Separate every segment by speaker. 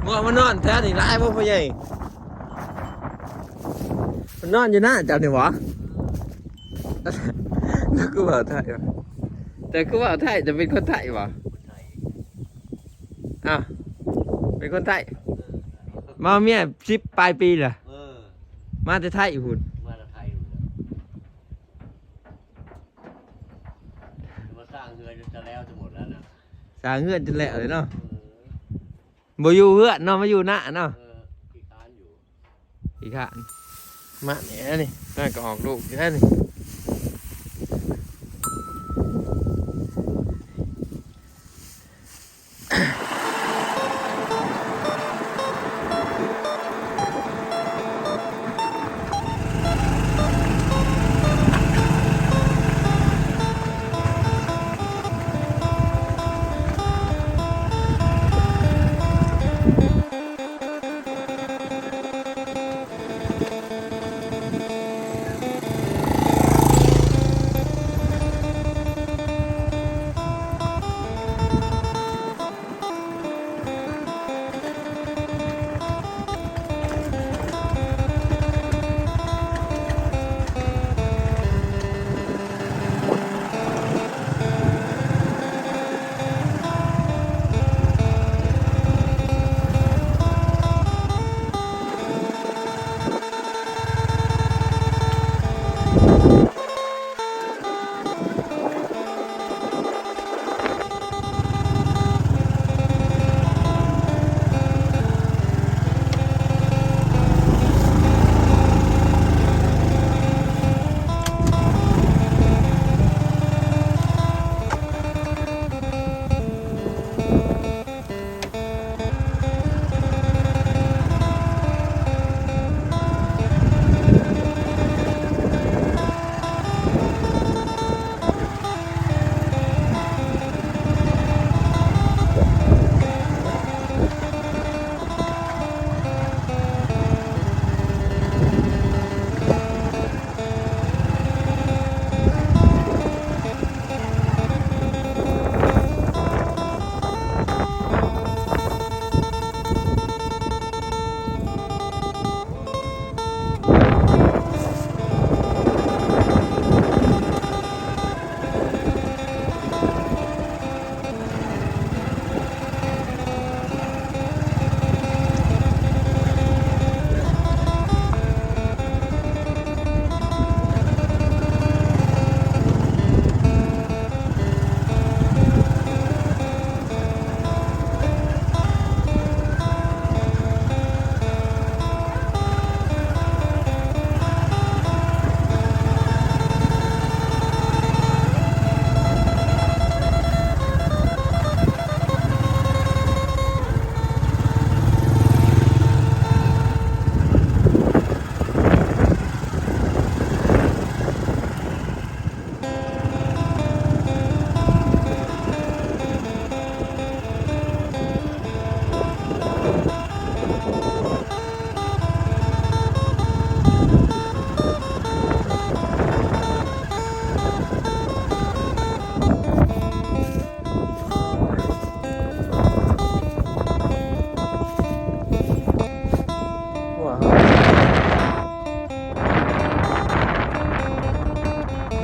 Speaker 1: ว่ามันนอนแท้นี่ร้ายพ่อใหญ่มันนอนอยู่หน้าจับนี่หวะแล้วก็ว่าไทยวะแต่ก็ว่าไทยจะเป็นคนไทยวะอ้าวเป็นคนไทยมาเมีย10 ปลายปีเหรอมาแต่ไทยหุ่น
Speaker 2: มาไทยมาสร้างเฮือนจะแล้วจะหมดแล้วนะ
Speaker 1: สร้างเงื่อนจนแหละเลยเนาะบ่อยู่เฮือนเนาะมาอยู่หน้าเนาะ
Speaker 2: อีกานอยู่
Speaker 1: อีกขานมาเนี่ยนี่น่าก็ออกลูกแค่นี้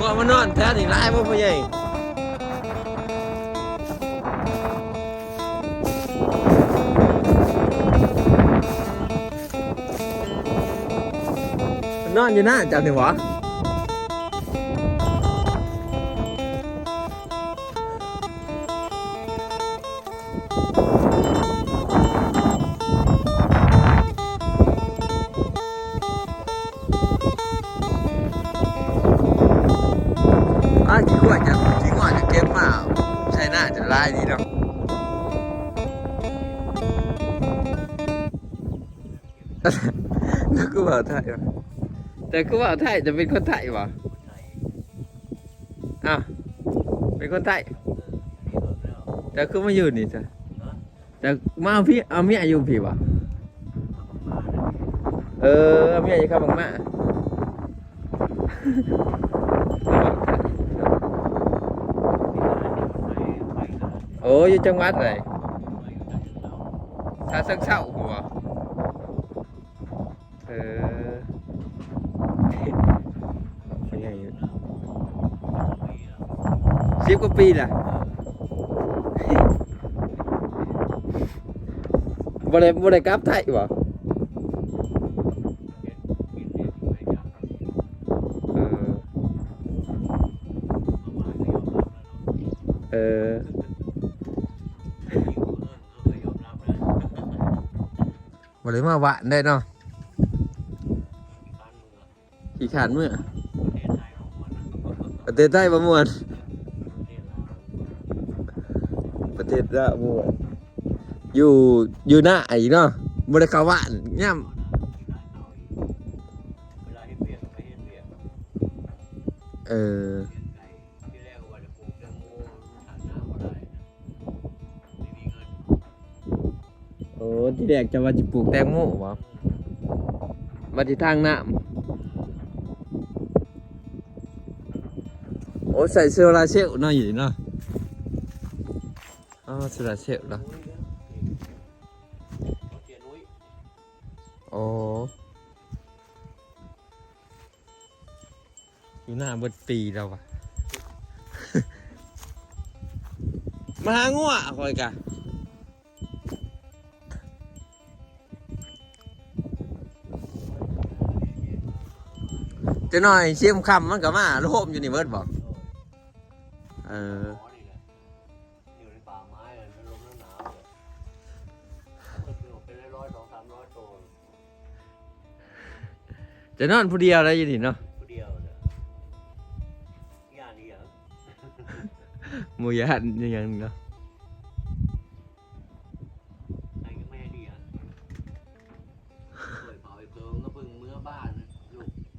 Speaker 1: ว่ามันนอนแท้นี่ร้ายพ่อใหญ่มันนอนอยู่หน้าจับนี่หวะขี้ขวดจะเก็บมาใช่หน้าจะลายดีเนาะแล้วก็ว่าไทยวะแต่ก็ว่าไทยจะเป็นคนไทยวะอ้าวเป็นคนไทยแต่ก็มาอยู่นี่จ้ะแต่มาเอาเมียอยู่พี่วะเอาเมียจะเข้าบังมาโอ้ยจังหวัดไหน ชาเชิงเศร้าหัวเป็นไงอยู่10 กว่าปีล่ะบ่ได้กลับไทยบ่เออบ่ได้มาหวานได้เนาะขี้ขาดมื้อประเทศไทยบ่ม่วนประเทศละม่วนอยู่หน้าไอ้เนาะบ่ได้เข้าหวานย่ำโอ้ที่แรกจะว่าจะปลูกแตงโมบ่ว่าที่ทางน้ำโอ้ใส่โซลาร์เซลล์เนาะอยู่เนาะอ๋อโซลาร์เซลล์เนาะโอ้อยู่หน้าเบิดปีแล้วว่ะ มาหางัวคอยกะจะหน่อยเชี่ยมคำมันก็มาโลมอยู่นี่เบิดบอก
Speaker 2: อยู่ในป่าไม้เลยมันลมหนาวเลยเป็น100-200-300 ตัว
Speaker 1: จะนอนผู้เดียวได้อยังนี่เนาะ
Speaker 2: ผู้เดียวเนี่ยย่านนี้เหรอ
Speaker 1: หมู่ญาติอย่างนึงเนาะ
Speaker 2: ใครก็ไม่ให้ดีอ่ะเปิดเผาไอ้เพิงก็เพิ่งเมื่อบ้าน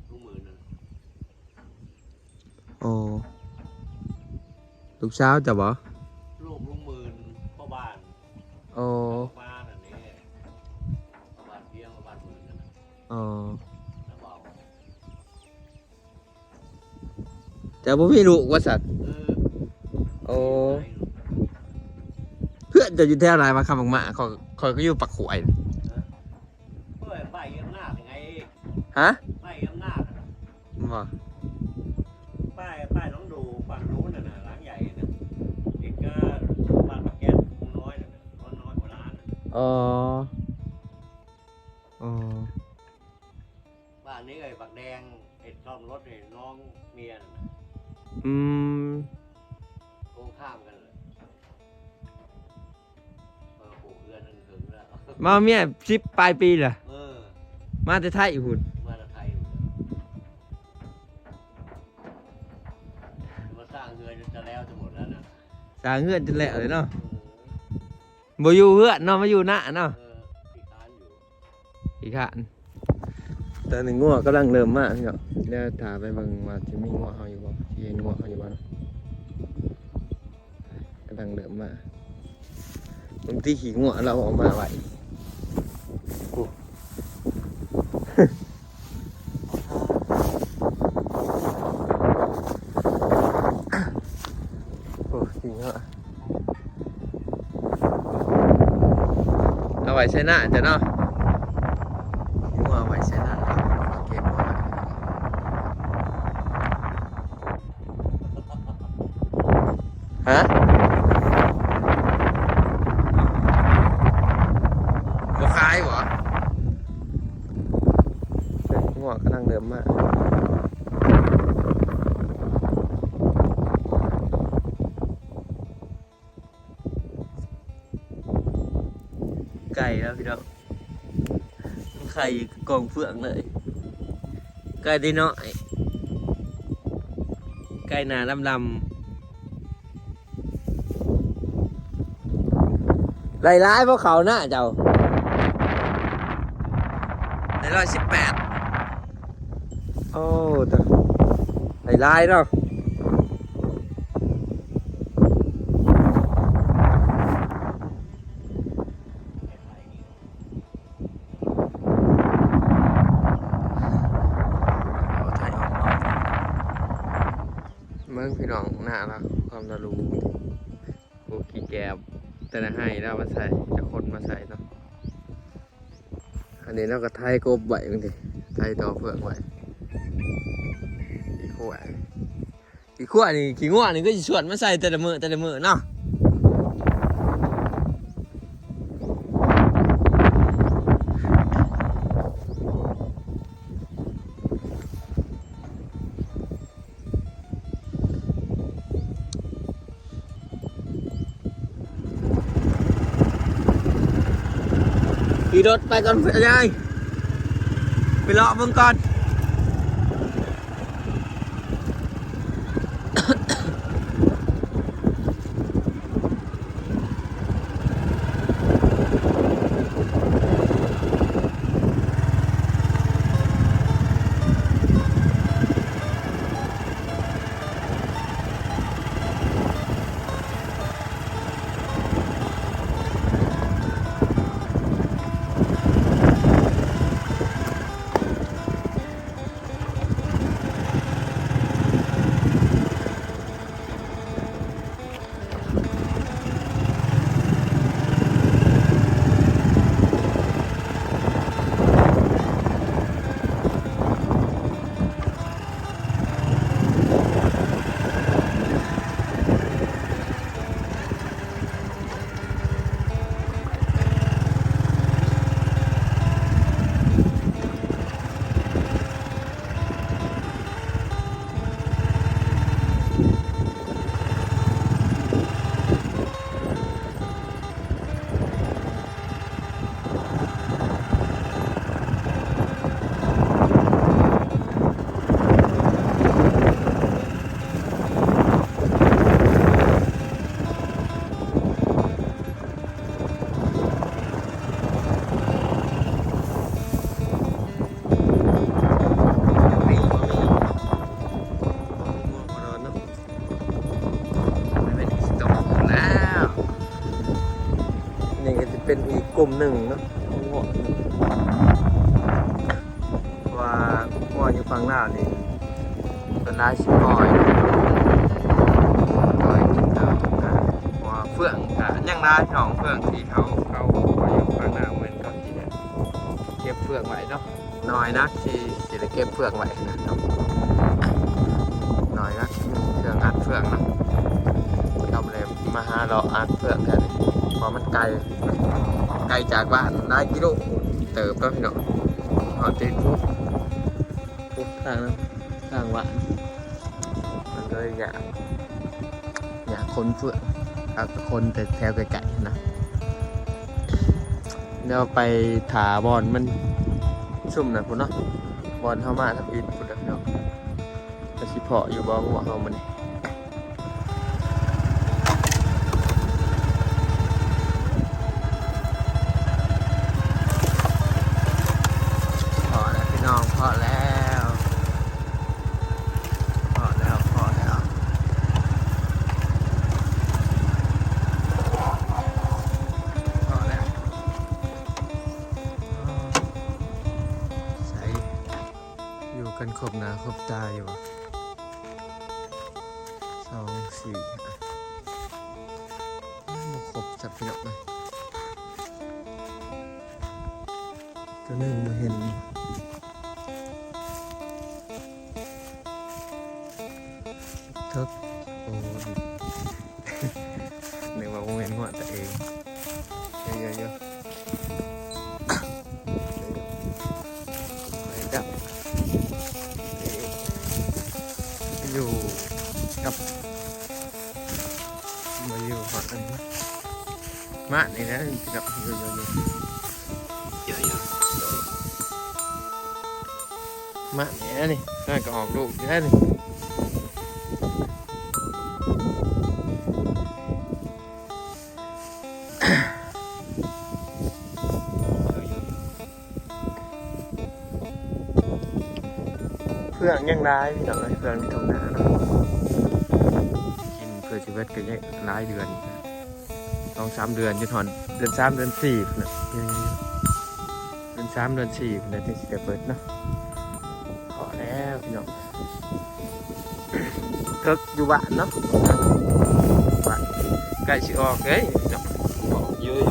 Speaker 2: ลูกหมื่นนึง
Speaker 1: โอ้ลูกเช้าจะบ่
Speaker 2: ลูกหมื่นพ่อบ้าน
Speaker 1: โอ้
Speaker 2: บ้านอันนี้พ่อบ้านเพียงพ่อบ้านหมื่นนั่นนะ
Speaker 1: อ๋อ
Speaker 2: แล้วเบา
Speaker 1: แต่บ่มีลูกว่าสัตว์โอ้เพื่อนจะอยู่แถวไหนมาคำมาคอยก็อยู่ปักขวาย
Speaker 2: เฮ้ยไปอำนาจยังไง
Speaker 1: ฮะ
Speaker 2: ไปอำนาจ
Speaker 1: บ่
Speaker 2: ป้ายน้องดูฝั่งนู้นน่ะร้านใหญ่น่ะอีกก็บ้านปากแก๊สน้อยน่ะน้อยกว่าร้าน
Speaker 1: อ๋อ
Speaker 2: บ้านนี้ไอ้ปากแดงไอ้ซ่อมรถไอ้น้องเมียน่ะตรงข้ามกันเลยปลูกเรือนนึงถึงแล้ว
Speaker 1: มาเมีย10 ปลายปีล่ะมาแต่ไทยหุ่น
Speaker 2: มาแต่ไทยมาสร้างเรือนจะแล้วจะหมดแล้วนะ
Speaker 1: สร้างเฮือนจนแล้วเลยเนาะบ่อยู่เฮือนเนาะมาอยู่หน้าเนาะอีกขานตอนนี้งัวกำลังเริ่มมาเนาะเดี๋ยวถามไปเบิ่งว่าสิมีงัวเฮาอยู่บ่สิเห็นงัวเฮาอยู่บ่เนาะกำลังเริ่มมาบางทีขี้งัวเราออกมาไว้โอ้โหจริงเหรอเอาไว้ใช้หน้าจ้ะเนาะขี้งัวเอาไว้ใช้หน้าเก็บเอาไว้ฮะบ่ขายบ่งัวกำลังเริ่มมาไก่แล้วพี่น้องไข่กองเฟืองเลยไก่ดีน้อยไก่หนาดำไล่ร้ายเพราะเขาหน้าเจ้าใน118โอ้แต่ไล่ร้ายเนาะเมืองพี่น้องหน้าละความตะลูกูกี่แกบแต่ละให้แล้วมาใส่จะคนมาใส่เนาะ อันนี้เราก็ไทยกบไว้บางทีไทยต่อเฟืองไว้อีกขั้วนี่ขี้ง่วนี่ก็จะชวนมาใส่แต่ละมือเนาะขี่รถไปก่อนยายไปรอเบิ่งก่อนเป็นอีกกลุ่มหนึ่งเนาะว่าอยู่ฝั่งหน้านี่เป็นร้านชิมอยกินข้าวว่าเฟื่องยังร้านของเฟื่องที่เขาอยู่ฝั่งหน้าเหมือนเขาที่เก็บเฟื่องไว้เนาะน้อยนักที่จะเก็บเฟื่องไว้นะครับน้อยนักเฟื่องอัดเฟื่องเนาะทำเลยมาหาเราอัดเฟื่องกันเพราะมันไกลจากบ้านหลายกิโลเติบแล้วพี่น้องเอาตีนปุ๊บทางว่านมันเลยอยากคนเฟื่องคนแต่แถวไกลๆนะเดี๋ยวไปถาบอลมันซุ่มนะพุ่นเนาะบอลเข้ามาทำอินพุ่นนะพี่น้องกระชิเพาะอยู่บ่หัวเขามันพอแล้วใส่อยู่กันครบหน้าครบตาอยู่2 4ครบจับพี่น้องเลยตัวหนึ่งมาเห็นทึกโอ้นึกว่าโมเมนต์หัวตัวเองเยอะอยู่กับมาอยู่หอดอันมานี่นะกับเยอะมาเนี่ยนี่น่าก็ออกลูกอยู่แล้วนี่เพื่อนยังร้ายพี่น้องเพื่อนที่ทำงานเนาะกินเพื่อชีวิตก็ยังร้ายเดือน2-3 เดือนจะถอนเดือน3 เดือน4นะเดือน3 เดือน4นะที่จะเปิดเนาะขอแล้วพี่น้องเทิกอยู่บ้านเนาะบ้านใกล้สิออกเฮ้ยเนาะเยอะ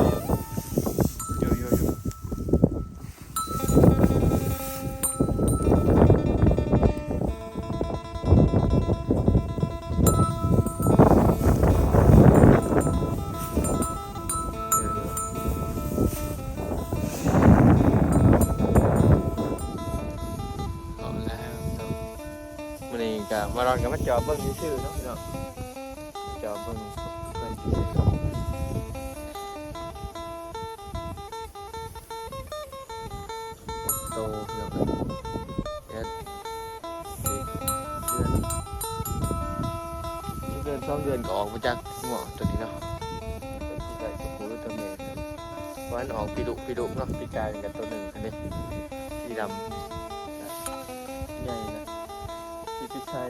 Speaker 1: มารอนกับมาจอเบิ้งชื่อเนาะพี่น้องจอเบิ้งเพื่อนชื่อโตพี่น้องเอ็ดเดือน2 เดือนก็ออกมาจากหัวตัวนี้เนาะที่ใส่ตัวผู้ตัวเมียวันออกปีดุเนาะปีกายกันตัวหนึ่งอันนี้สีดำใหญ่นะที่พิชัย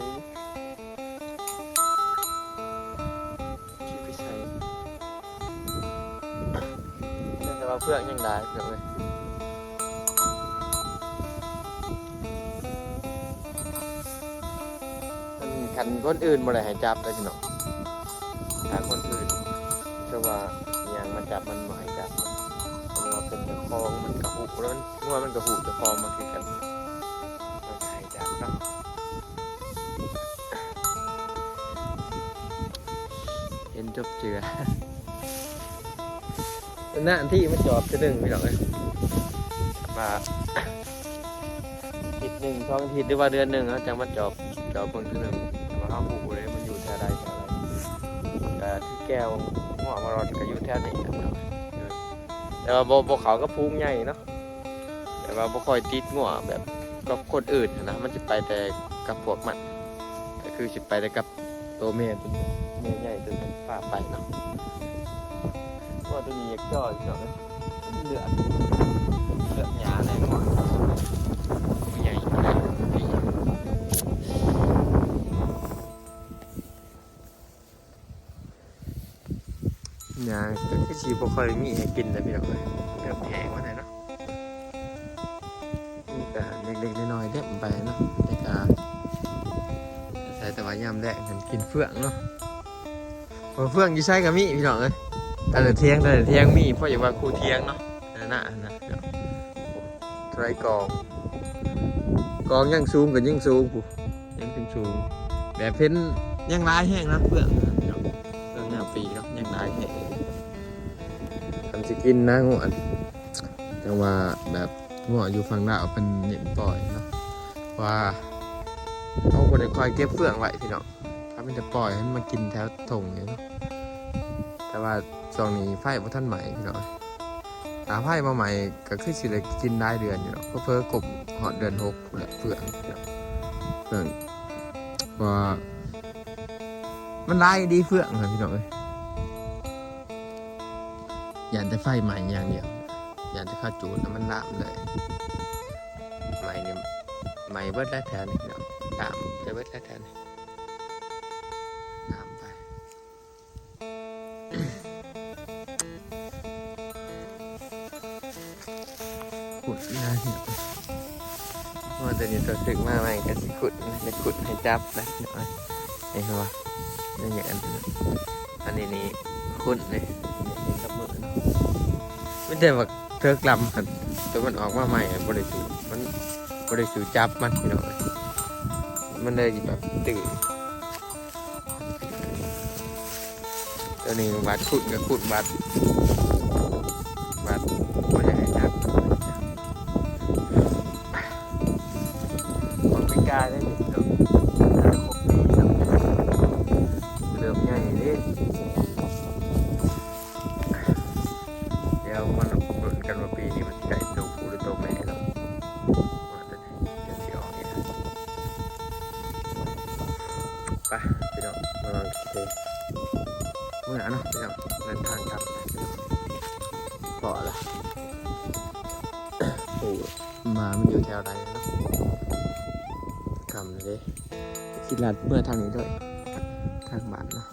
Speaker 1: แต่ว่าเพื่อนยังได้เดี๋ยวเลยคันคนอื่นบ่ได้ให้จับเลยพี่น้องถ้าคนอื่นจะว่าอย่างมาจับมันบ่ให้จับเพราะว่าเป็นเจ้าของมันกระหุกแล้วงัวมันกระหุกเจ้าของมันคือกันมันให้จับเนาะเห็นจบเจือหน้าที่มันจอบจะดึงพี่น้องเลยมาอาทิตย์หนึ่ง2 อาทิตย์หรือว่าเดือนหนึ่งเขาจะมาจอบเพิ่งทีหนึ่งมาเข้าหูเลยมันอยู่แถวใดแต่ที่แก้วหัวมารอนก็อยู่แถวนี้นะแต่ว่าบ่เขาก็พุงใหญ่เนาะแต่ว่าบ่ค่อยติดหัวแบบกับคนอื่นนะมันจะไปแต่กับพวกมันก็คือจะไปแต่กับตัวเมียตัวใหญ่ตัวนั้นพาไปเนาะว่าตัวนี้อยากจ่อยเนาะเลือดหยาอะไรหัวใหญ่เลยยาก็คือชีบ่ค่อยมีให้กินแต่พี่น้องเลยเริ่มแห้งมาแล้วเนาะนี่ก็เล็กๆน้อยๆเด็บไปเนาะแต่ก็ใส่แต่ว่ายามแรกฉันกินเฟื่องเนาะเฟื่องอยู่ใช้กับมีพี่น้องเลยแต่เที่ยงมีเพราะอย่างว่าครูเที่ยงเนาะนะไตรกองยังสูงกับยังสูงผู้ยังถึงสูงแบบเพ้นยังร้ายแห้งนะเฟื่องหน้าปีเนาะยังร้ายแห้งทำสิกินนะงวดแต่ว่าแบบงวดอยู่ฝั่งหน้าเป็นเน้นปล่อยเนาะว่าเขาคนคอยเก็บเฟื่องไว้พี่น้องถ้ามันจะปล่อยให้มันกินแถวถงเนาะแต่ว่าช่วงนี้ไฟพวกท่านใหม่พี่น้องหาไฟมาใหม่ก็คือสิเลยกินได้เดือนอยู่เนาะเพิ่มกบหอดเดือน6แหละเฟื่องว่ามันไล่ดีเฟื่องครับพี่น้องอย่าจะไฟใหม่อย่างเดียวอย่าจะเข้าจูดแล้วมันลามเลยใหม่เนี่ยใหม่เบิดได้แทนพี่น้องลามจะเบิดได้แทนลามไปขุดนะเนี่ยว่าแต่นี่ตัวสึกมากไหมก็สิขุดจะขุดให้จับได้หน่อยไอ้หัวนี่อย่างอันนี้ขุดเลยกับมือเนาะไม่ได้ว่าเธอกลำกันตัวมันออกมาใหม่บริสุทธิ์มันบริสุทธิ์จับมันพี่น้องมันเลยแบบตื่นตัวนี้บาดขุดกับขุดบาดไม่อยากให้จับของพิการได้ดิเนาะเริ่มใหญ่ดิเดี๋ยวมันลุ้นกันว่าปีนี้มันจะได้ตัวผู้หรือตัวแม่แล้วว่าจะเสียออกนี่นะไปพี่น้องมาลองเทเมื่อเนาะพี่น้องเดินทางกลับพอละโอ้มามันอยู่แถวไหนเนาะกำเลยสิลัดเมื่อทางนี้ด้วยทางบ้านเนาะ